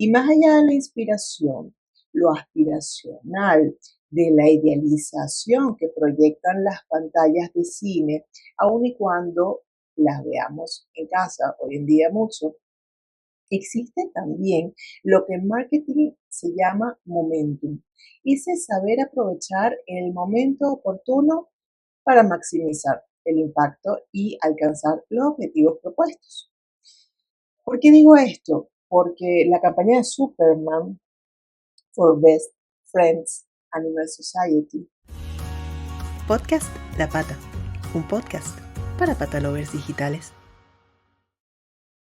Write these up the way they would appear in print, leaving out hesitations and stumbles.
Y más allá de la inspiración, lo aspiracional, de la idealización que proyectan las pantallas de cine, aun y cuando las veamos en casa hoy en día mucho, existe también lo que en marketing se llama momentum. Y es saber aprovechar el momento oportuno para maximizar el impacto y alcanzar los objetivos propuestos. ¿Por qué digo esto? Porque la campaña de Superman for Best Friends Animal Society. Podcast La Pata, un podcast para patalovers digitales.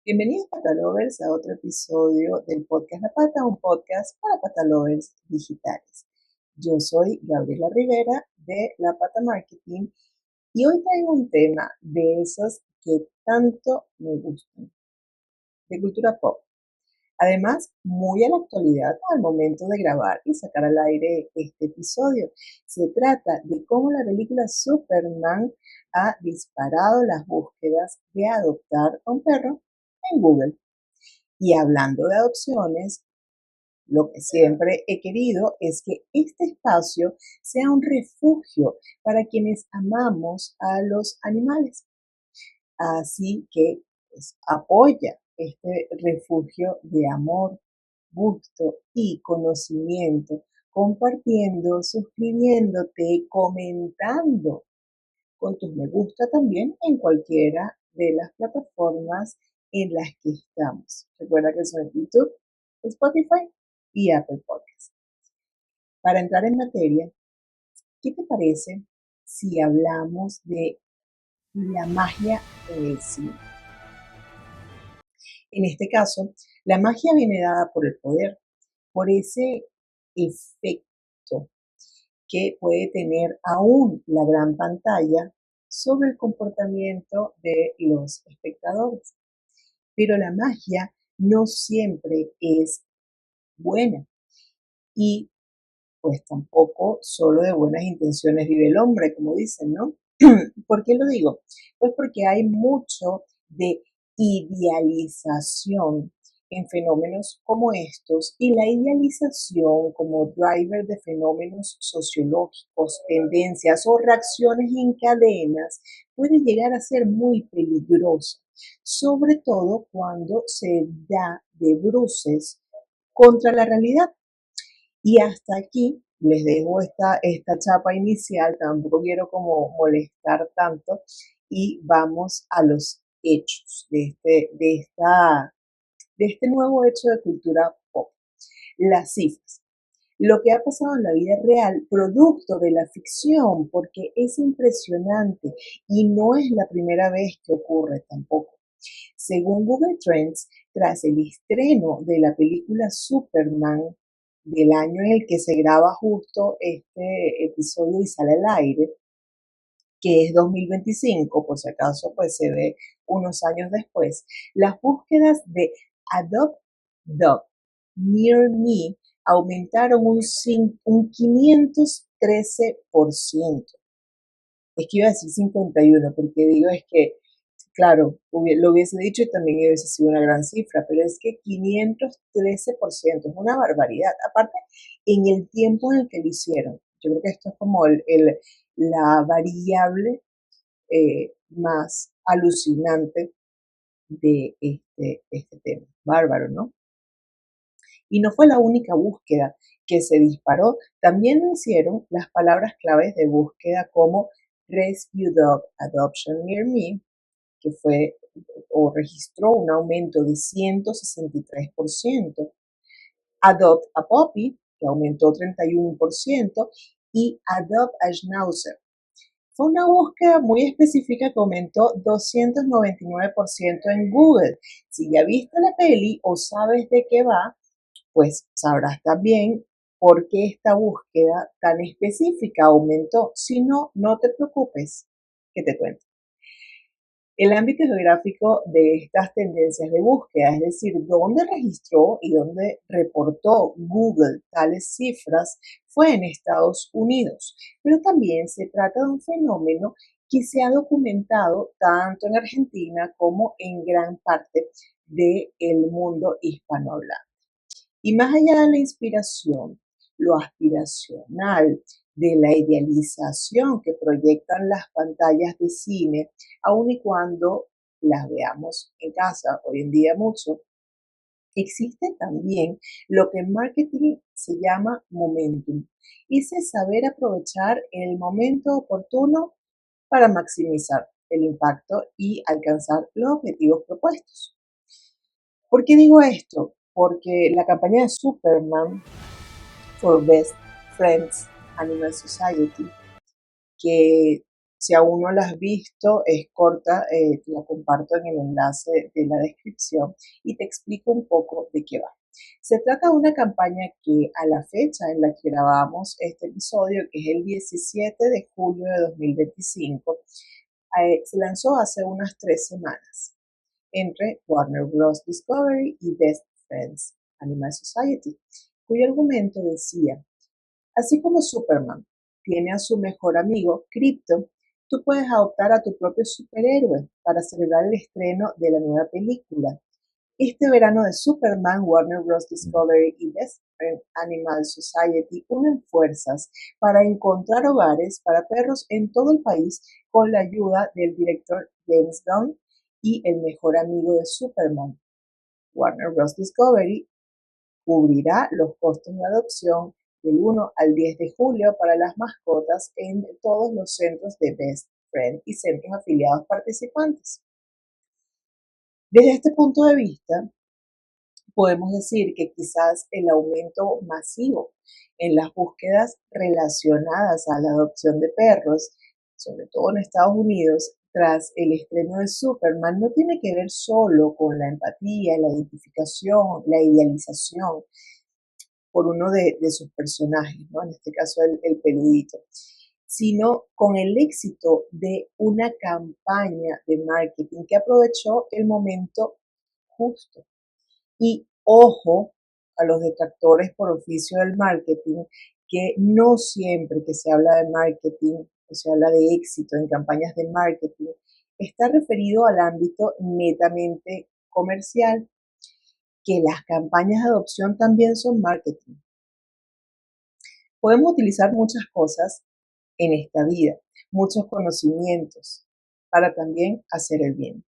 Bienvenidos patalovers a otro episodio del podcast La Pata, un podcast para patalovers digitales. Yo soy Gabriela Rivera de La Pata Marketing y hoy traigo un tema de esos que tanto me gustan, de cultura pop. Además, muy a la actualidad al momento de grabar y sacar al aire este episodio. Se trata de cómo la película Superman ha disparado las búsquedas de adoptar a un perro en Google. Y hablando de adopciones, lo que siempre he querido es que este espacio sea un refugio para quienes amamos a los animales. Así que pues, apoya este refugio de amor, gusto y conocimiento, compartiendo, suscribiéndote, comentando con tus me gusta también en cualquiera de las plataformas en las que estamos. Recuerda que son YouTube, Spotify y Apple Podcasts. Para entrar en materia, ¿qué te parece si hablamos de la magia en el cine? En este caso, la magia viene dada por el poder, por ese efecto que puede tener aún la gran pantalla sobre el comportamiento de los espectadores. Pero la magia no siempre es buena y pues tampoco solo de buenas intenciones vive el hombre, como dicen, ¿no? ¿Por qué lo digo? Pues porque hay mucho de idealización en fenómenos como estos y la idealización como driver de fenómenos sociológicos, tendencias o reacciones en cadenas puede llegar a ser muy peligrosa, sobre todo cuando se da de bruces contra la realidad. Y hasta aquí les dejo esta chapa inicial, tampoco quiero como molestar tanto y vamos a los hechos de este nuevo hecho de cultura pop. Las cifras. Lo que ha pasado en la vida real, producto de la ficción, porque es impresionante y no es la primera vez que ocurre tampoco. Según Google Trends, tras el estreno de la película Superman del año en el que se graba justo este episodio y sale al aire, que es 2025, por si acaso pues se ve unos años después, las búsquedas de Adopt Dog Near Me aumentaron un 513%. Es que iba a decir 51, porque digo es que claro, lo hubiese dicho y también hubiese sido una gran cifra, pero es que 513% es una barbaridad. Aparte, en el tiempo en el que lo hicieron, yo creo que esto es como la variable más alucinante de este tema. Bárbaro, ¿no? Y no fue la única búsqueda que se disparó, también lo hicieron las palabras claves de búsqueda como Rescue Dog Adoption Near Me, que fue o registró un aumento de 163%, Adopt a Puppy, que aumentó 31%, y Adopt a Schnauzer. Fue una búsqueda muy específica que aumentó 299% en Google. Si ya viste la peli o sabes de qué va, pues sabrás también por qué esta búsqueda tan específica aumentó. Si no, no te preocupes, que te cuento. El ámbito geográfico de estas tendencias de búsqueda, es decir, dónde registró y dónde reportó Google tales cifras, fue en Estados Unidos, pero también se trata de un fenómeno que se ha documentado tanto en Argentina como en gran parte del mundo hispanohablante. Y más allá de la inspiración, lo aspiracional, de la idealización que proyectan las pantallas de cine, aun y cuando las veamos en casa hoy en día mucho, existe también lo que en marketing se llama momentum, y es saber aprovechar el momento oportuno para maximizar el impacto y alcanzar los objetivos propuestos. ¿Por qué digo esto? Porque la campaña de Superman for Best Friends Animal Society, que si aún no la has visto, es corta, te la comparto en el enlace de la descripción y te explico un poco de qué va. Se trata de una campaña que a la fecha en la que grabamos este episodio, que es el 17 de julio de 2025, se lanzó hace unas 3 semanas entre Warner Bros. Discovery y Best Friends Animal Society, cuyo argumento decía: así como Superman tiene a su mejor amigo, Krypto, tú puedes adoptar a tu propio superhéroe para celebrar el estreno de la nueva película. Este verano de Superman, Warner Bros. Discovery y Best Friend Animal Society unen fuerzas para encontrar hogares para perros en todo el país con la ayuda del director James Gunn y el mejor amigo de Superman. Warner Bros. Discovery cubrirá los costos de adopción del 1 al 10 de julio para las mascotas en todos los centros de Best Friend y centros afiliados participantes. Desde este punto de vista, podemos decir que quizás el aumento masivo en las búsquedas relacionadas a la adopción de perros, sobre todo en Estados Unidos, tras el estreno de Superman, no tiene que ver solo con la empatía, la identificación, la idealización por uno de sus personajes, ¿no? En este caso el peludito, sino con el éxito de una campaña de marketing que aprovechó el momento justo. Y ojo a los detractores por oficio del marketing, que no siempre que se habla de marketing o se habla de éxito en campañas de marketing, está referido al ámbito netamente comercial, que las campañas de adopción también son marketing. Podemos utilizar muchas cosas en esta vida, muchos conocimientos, para también hacer el bien.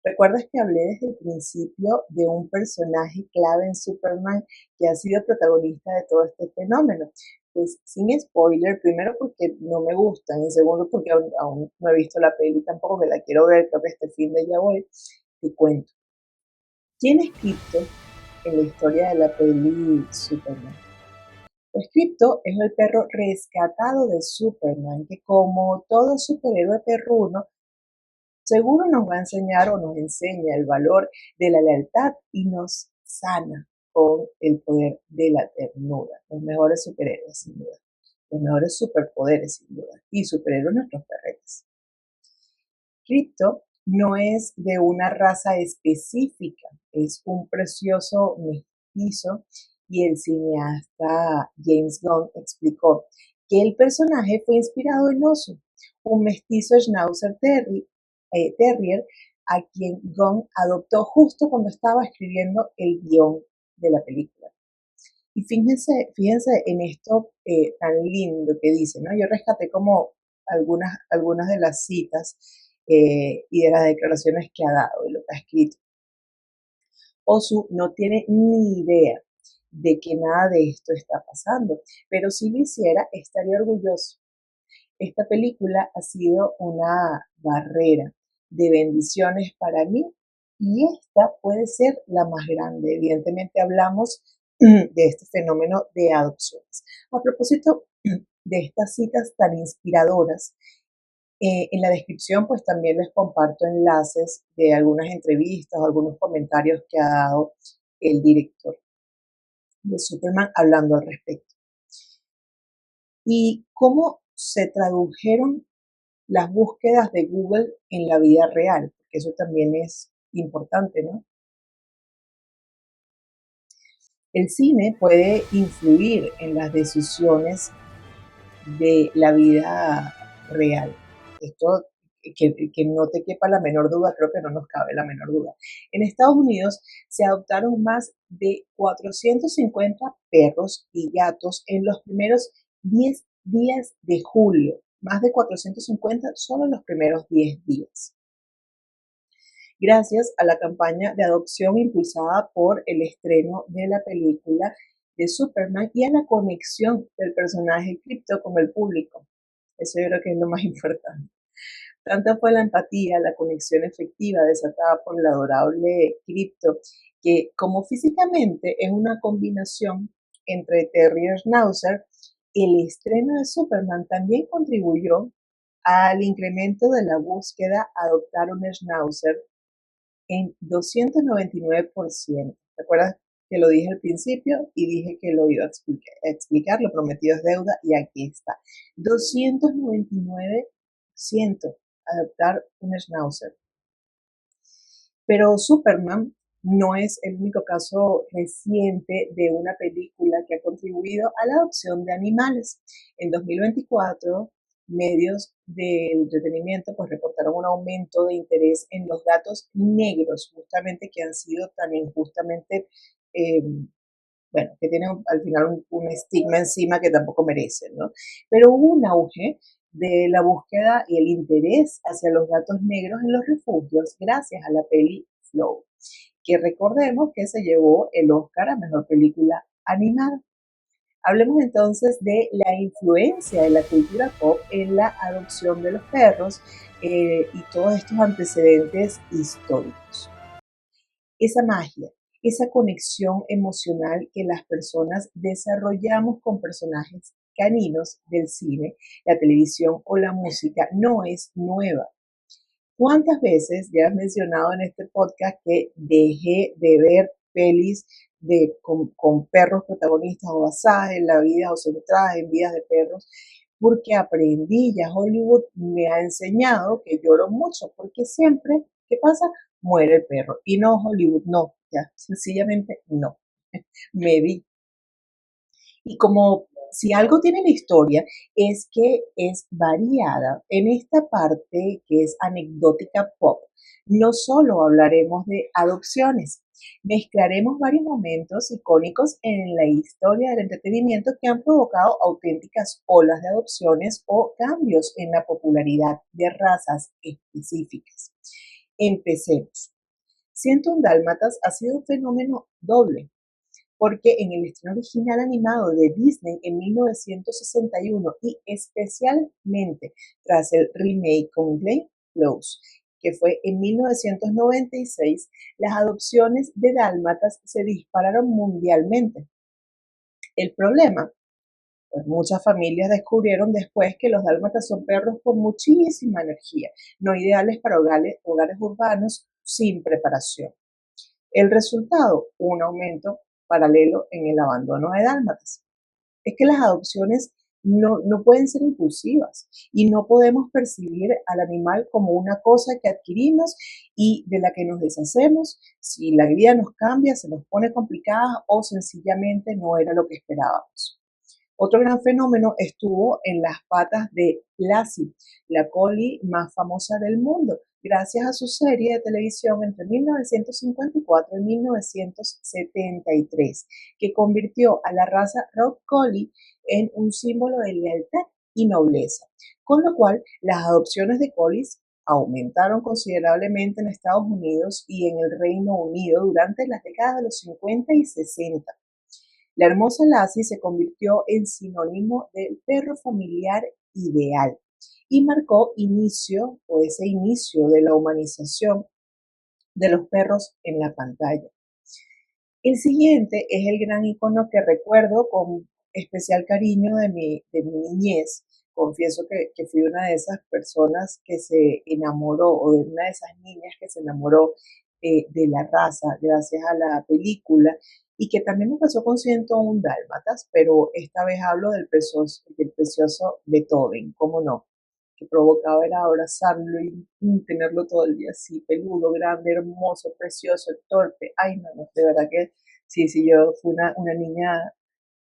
¿Recuerdas que hablé desde el principio de un personaje clave en Superman que ha sido protagonista de todo este fenómeno? Pues sin spoiler, primero porque no me gustan y segundo porque aún no he visto la peli, tampoco me la quiero ver, creo que este fin de ya voy, te cuento. ¿Quién es Krypto en la historia de la peli Superman? Pues Krypto es el perro rescatado de Superman, que como todo superhéroe perruno, seguro nos va a enseñar o nos enseña el valor de la lealtad y nos sana con el poder de la ternura. Los mejores superhéroes, sin duda. Los mejores superpoderes, sin duda. Y superhéroes nuestros perretes. Krypto no es de una raza específica, es un precioso mestizo, y el cineasta James Gunn explicó que el personaje fue inspirado en Oso, un mestizo Schnauzer Terrier a quien Gunn adoptó justo cuando estaba escribiendo el guión de la película. Y fíjense en esto tan lindo que dice, ¿no? Yo rescaté como algunas de las citas y de las declaraciones que ha dado y lo que ha escrito. Osu no tiene ni idea de que nada de esto está pasando, pero si lo hiciera estaría orgulloso. Esta película ha sido una barrera de bendiciones para mí y esta puede ser la más grande. Evidentemente hablamos de este fenómeno de adopciones. A propósito de estas citas tan inspiradoras, en la descripción pues también les comparto enlaces de algunas entrevistas o algunos comentarios que ha dado el director de Superman hablando al respecto. Y cómo se tradujeron las búsquedas de Google en la vida real, porque eso también es importante, ¿no? El cine puede influir en las decisiones de la vida real. Esto que no te quepa la menor duda, creo que no nos cabe la menor duda. En Estados Unidos se adoptaron más de 450 perros y gatos en los primeros 10 días de julio. Más de 450 solo en los primeros 10 días. Gracias a la campaña de adopción impulsada por el estreno de la película de Superman y a la conexión del personaje Krypto con el público. Eso yo creo que es lo más importante. Tanta fue la empatía, la conexión efectiva desatada por el adorable Krypto, que como físicamente es una combinación entre Terrier Schnauzer, el estreno de Superman también contribuyó al incremento de la búsqueda a adoptar un Schnauzer en 299%. ¿Te acuerdas que lo dije al principio y dije que lo iba a explicar? Lo prometido es deuda y aquí está. 299% adoptar un Schnauzer. Pero Superman no es el único caso reciente de una película que ha contribuido a la adopción de animales. En 2024, medios de entretenimiento pues reportaron un aumento de interés en los gatos negros, justamente que han sido tan injustamente, bueno, que tienen al final un estigma encima que tampoco merecen, ¿no? Pero hubo un auge de la búsqueda y el interés hacia los gatos negros en los refugios gracias a la peli Flow, que recordemos que se llevó el Oscar a Mejor Película Animada. Hablemos entonces de la influencia de la cultura pop en la adopción de los perros y todos estos antecedentes históricos. Esa magia, esa conexión emocional que las personas desarrollamos con personajes caninos del cine, la televisión o la música no es nueva. ¿Cuántas veces ya has mencionado en este podcast que dejé de ver pelis con perros protagonistas o basadas en la vida o centradas en vidas de perros? Porque aprendí, ya Hollywood me ha enseñado que lloro mucho, porque siempre, ¿qué pasa? Muere el perro. Y no, Hollywood, no, ya, sencillamente no. Me di. Y como si algo tiene la historia, es que es variada. En esta parte que es anecdótica pop, no solo hablaremos de adopciones, mezclaremos varios momentos icónicos en la historia del entretenimiento que han provocado auténticas olas de adopciones o cambios en la popularidad de razas específicas. Empecemos. 101 Dálmatas ha sido un fenómeno doble porque en el estreno original animado de Disney en 1961 y especialmente tras el remake con Glenn Close, que fue en 1996, las adopciones de dálmatas se dispararon mundialmente. El problema, pues muchas familias descubrieron después que los dálmatas son perros con muchísima energía, no ideales para hogares urbanos sin preparación. El resultado, un aumento paralelo en el abandono de dálmatas. Es que las adopciones no pueden ser impulsivas y no podemos percibir al animal como una cosa que adquirimos y de la que nos deshacemos si la vida nos cambia, se nos pone complicada o sencillamente no era lo que esperábamos. Otro gran fenómeno estuvo en las patas de Lassie, la collie más famosa del mundo, gracias a su serie de televisión entre 1954 y 1973, que convirtió a la raza Rock Collie en un símbolo de lealtad y nobleza, con lo cual las adopciones de collies aumentaron considerablemente en Estados Unidos y en el Reino Unido durante las décadas de los 50 y 60. La hermosa Lassie se convirtió en sinónimo del perro familiar ideal y marcó ese inicio de la humanización de los perros en la pantalla. El siguiente es el gran icono que recuerdo con especial cariño de mi niñez. Confieso que fui una de esas personas que se enamoró, o de una de esas niñas que se enamoró de la raza gracias a la película, y que también me pasó con 101 Dálmatas, pero esta vez hablo del precioso Beethoven, ¿cómo no? Que provocaba era abrazarlo y tenerlo todo el día así, peludo, grande, hermoso, precioso, torpe. Ay, no, de verdad que sí, yo fui una niña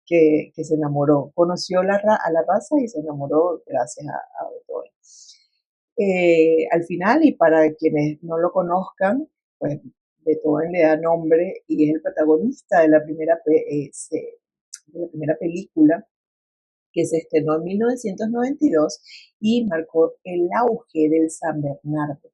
que se enamoró, conoció a la raza y se enamoró gracias a Beethoven. Al final, y para quienes no lo conozcan, pues Beethoven le da nombre y es el protagonista de de la primera película que se estrenó en 1992 y marcó el auge del San Bernardo.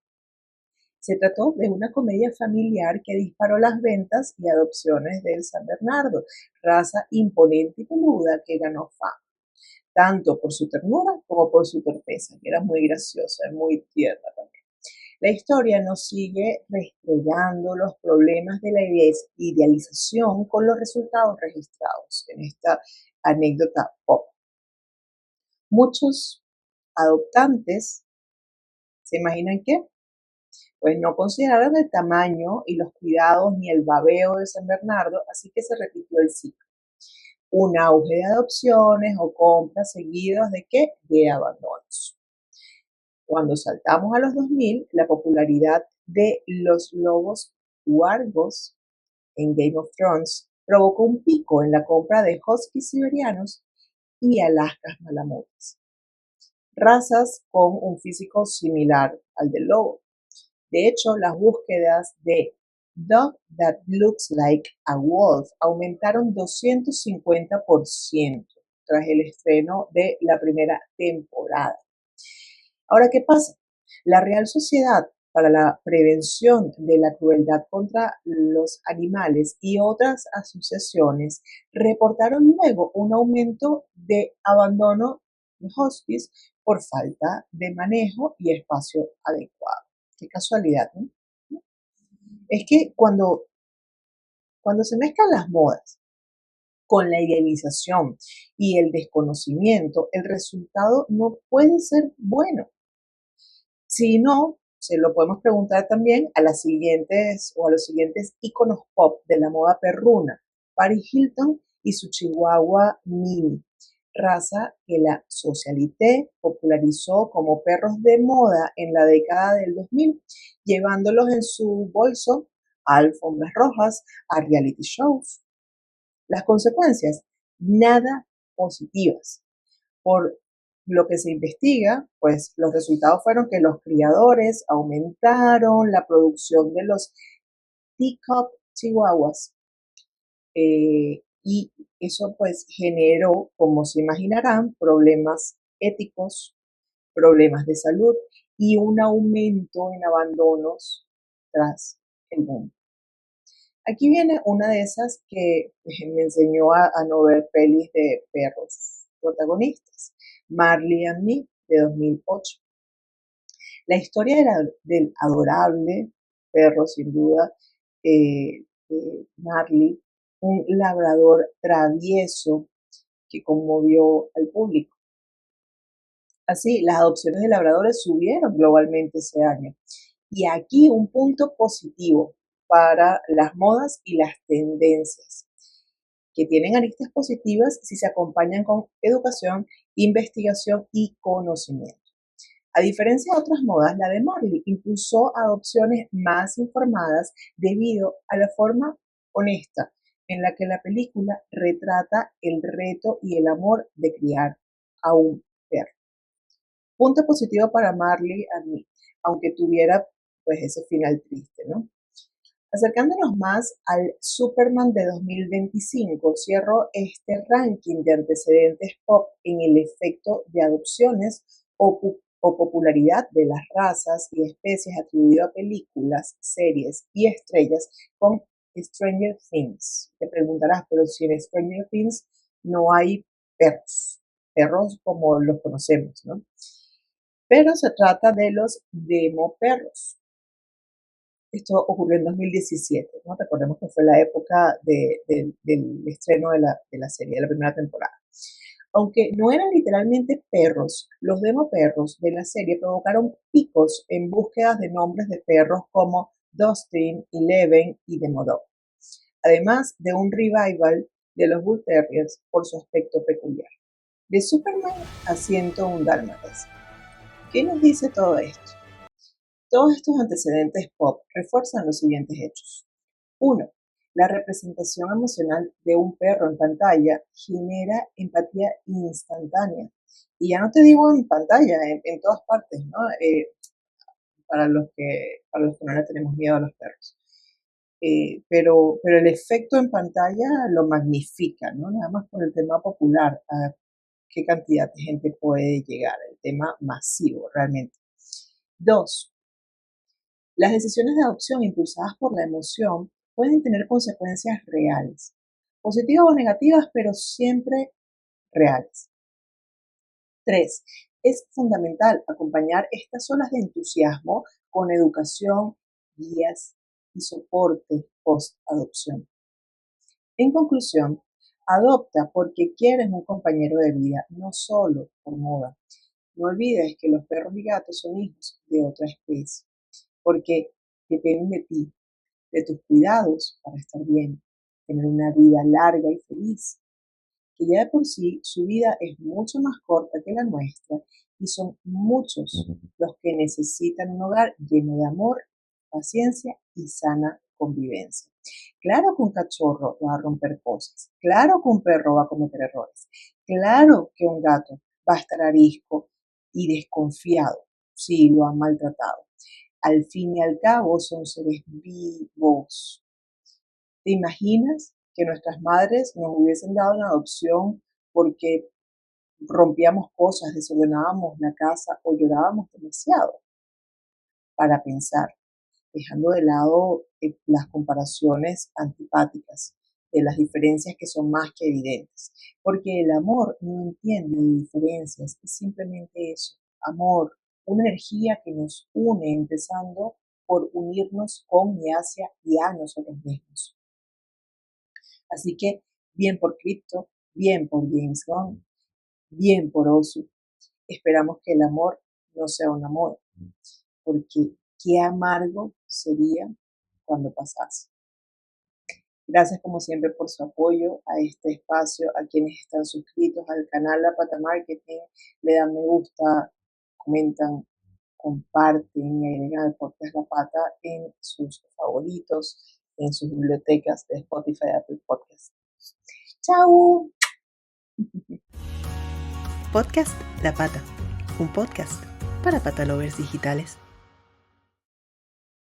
Se trató de una comedia familiar que disparó las ventas y adopciones del San Bernardo, raza imponente y peluda que ganó fama, tanto por su ternura como por su torpeza, que era muy graciosa y muy tierna también. La historia nos sigue restregando los problemas de la idealización con los resultados registrados en esta anécdota pop. Muchos adoptantes se imaginan que pues no consideraron el tamaño y los cuidados ni el babeo de San Bernardo, así que se repitió el ciclo. Un auge de adopciones o compras seguidos de ¿qué? De abandonos. Cuando saltamos a los 2000, la popularidad de los lobos huargos en Game of Thrones provocó un pico en la compra de huskies siberianos y alaskas malamutas, razas con un físico similar al del lobo. De hecho, las búsquedas de Dog That Looks Like a Wolf aumentaron 250% tras el estreno de la primera temporada. Ahora, ¿qué pasa? La Real Sociedad para la Prevención de la Crueldad contra los Animales y otras asociaciones reportaron luego un aumento de abandono de huskies por falta de manejo y espacio adecuado. Qué casualidad, ¿no? Es que cuando se mezclan las modas con la idealización y el desconocimiento, el resultado no puede ser bueno. Si no, se lo podemos preguntar también a los siguientes íconos pop de la moda perruna, Paris Hilton y su chihuahua Mini, raza que la socialité popularizó como perros de moda en la década del 2000, llevándolos en su bolso a alfombras rojas, a reality shows. Las consecuencias, nada positivas. Por lo que se investiga, pues los resultados fueron que los criadores aumentaron la producción de los teacup chihuahuas, y eso pues generó, como se imaginarán, problemas éticos, problemas de salud y un aumento en abandonos tras el boom. Aquí viene una de esas que me enseñó a no ver pelis de perros protagonistas, Marley and Me, de 2008. La historia del adorable perro, sin duda, de Marley, un labrador travieso que conmovió al público. Así, las adopciones de labradores subieron globalmente ese año. Y aquí un punto positivo para las modas y las tendencias, que tienen aristas positivas si se acompañan con educación, investigación y conocimiento. A diferencia de otras modas, la de Marley impulsó adopciones más informadas debido a la forma honesta en la que la película retrata el reto y el amor de criar a un perro. Punto positivo para Marley and Me, aunque tuviera pues ese final triste, ¿no? Acercándonos más al Superman de 2025, cierro este ranking de antecedentes pop en el efecto de adopciones o popularidad de las razas y especies atribuido a películas, series y estrellas con Stranger Things. Te preguntarás, pero si en Stranger Things no hay perros como los conocemos, ¿no? Pero se trata de los demo perros. Esto ocurrió en 2017, ¿no? Recordemos que fue la época del estreno de la serie, de la primera temporada. Aunque no eran literalmente perros, los demo perros de la serie provocaron picos en búsquedas de nombres de perros como Dustin, Eleven y Demodog, además de un revival de los Bull Terriers por su aspecto peculiar. De Superman a 101 Dálmatas. ¿Qué nos dice todo esto? Todos estos antecedentes pop refuerzan los siguientes hechos. 1. La representación emocional de un perro en pantalla genera empatía instantánea. Y ya no te digo en pantalla, en todas partes, ¿no? Para los que no le tenemos miedo a los perros. Pero el efecto en pantalla lo magnifica, ¿no? Nada más por el tema popular, a qué cantidad de gente puede llegar, el tema masivo realmente. 2. Las decisiones de adopción impulsadas por la emoción pueden tener consecuencias reales, positivas o negativas, pero siempre reales. 3. Es fundamental acompañar estas olas de entusiasmo con educación, guías y soporte post-adopción. En conclusión, adopta porque quieres un compañero de vida, no solo por moda. No olvides que los perros y gatos son hijos de otra especie, porque dependen de ti, de tus cuidados para estar bien, tener una vida larga y feliz, que ya de por sí su vida es mucho más corta que la nuestra y son muchos los que necesitan un hogar lleno de amor, paciencia y sana convivencia. Claro que un cachorro va a romper cosas, claro que un perro va a cometer errores, claro que un gato va a estar arisco y desconfiado si lo han maltratado. Al fin y al cabo son seres vivos. ¿Te imaginas que nuestras madres nos hubiesen dado en adopción porque rompíamos cosas, desordenábamos la casa o llorábamos demasiado? Para pensar, dejando de lado las comparaciones antipáticas, de las diferencias que son más que evidentes, porque el amor no entiende de diferencias, es simplemente eso, amor, una energía que nos une, empezando por unirnos con y hacia y a nosotros mismos. Así que, bien por Crypto, bien por James Gunn, bien por Osu, esperamos que el amor no sea un amor, porque qué amargo sería cuando pasase. Gracias como siempre por su apoyo a este espacio, a quienes están suscritos al canal La Pata Marketing, le dan me gusta, comentan, comparten y agregan el podcast La Pata en sus favoritos, en sus bibliotecas de Spotify y Apple Podcasts. ¡Chao! Podcast La Pata, un podcast para patalovers digitales.